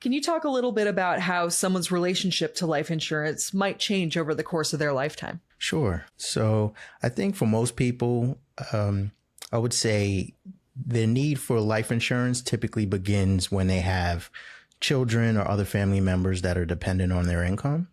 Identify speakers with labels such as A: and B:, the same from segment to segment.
A: Can you talk a little bit about how someone's relationship to life insurance might change over the course of their lifetime?
B: Sure. So I think for most people, I would say the need for life insurance typically begins when they have children or other family members that are dependent on their income.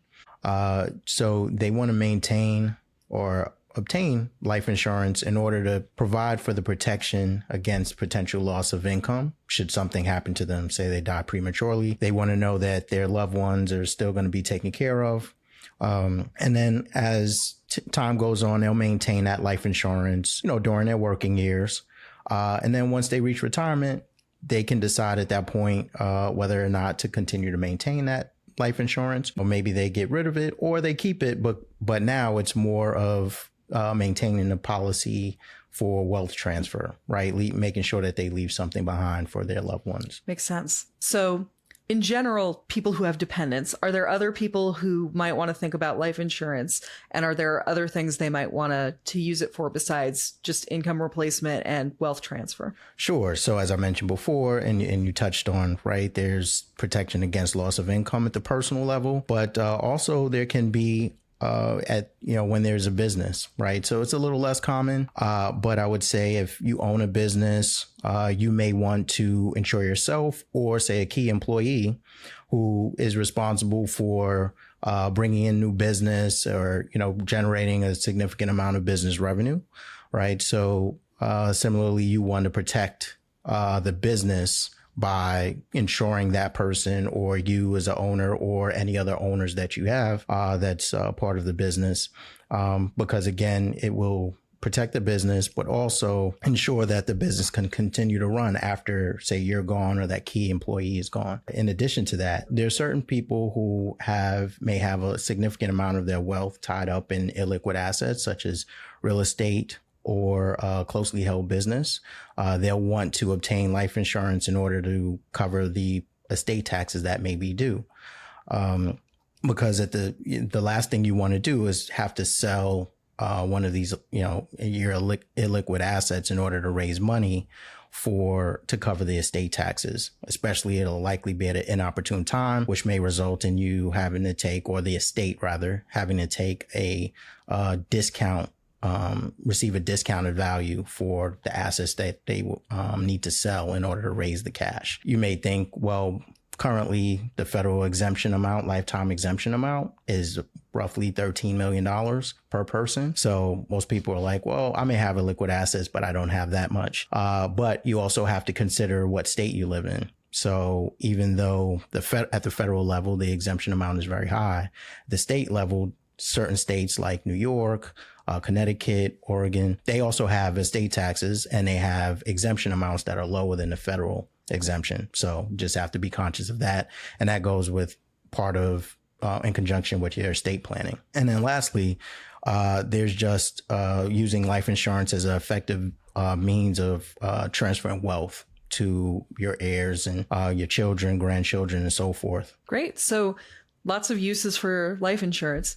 B: So they want to maintain or obtain life insurance in order to provide for the protection against potential loss of income. Should something happen to them, say they die prematurely, they want to know that their loved ones are still going to be taken care of. And then as time goes on, they'll maintain that life insurance, during their working years. And then once they reach retirement, they can decide at that point whether or not to continue to maintain that life insurance, or maybe they get rid of it or they keep it. But now it's more of maintaining the policy for wealth transfer, right? Making sure that they leave something behind for their loved ones.
A: Makes sense. So in general, people who have dependents, are there other people who might want to think about life insurance? And are there other things they might want to use it for besides just income replacement and wealth transfer?
B: Sure. So as I mentioned before, and you touched on, right, there's protection against loss of income at the personal level, but also there can be when there's a business, right? So it's a little less common. But I would say if you own a business, you may want to insure yourself or say a key employee who is responsible for bringing in new business or, generating a significant amount of business revenue, right? So similarly, you want to protect the business by insuring that person or you as an owner or any other owners that you have that's part of the business. Because again, it will protect the business, but also ensure that the business can continue to run after, say, you're gone or that key employee is gone. In addition to that, there are certain people who may have a significant amount of their wealth tied up in illiquid assets, such as real estate or closely held business. They'll want to obtain life insurance in order to cover the estate taxes that may be due. Because the last thing you want to do is have to sell one of these, your illiquid assets in order to raise money to cover the estate taxes. Especially, it'll likely be at an inopportune time, which may result in you having to take, or the estate rather, having to take a discount. Receive a discounted value for the assets that they need to sell in order to raise the cash. You may think, well, currently the federal exemption amount, lifetime exemption amount, is roughly $13 million per person. So most people are like, well, I may have illiquid assets, but I don't have that much. But you also have to consider what state you live in. So even though at the federal level, the exemption amount is very high, the state level, certain states like New York, Connecticut, Oregon, they also have estate taxes and they have exemption amounts that are lower than the federal exemption. So just have to be conscious of that. And that goes with part of in conjunction with your estate planning. And then lastly, there's just using life insurance as an effective means of transferring wealth to your heirs and your children, grandchildren, and so forth.
A: Great. So lots of uses for life insurance.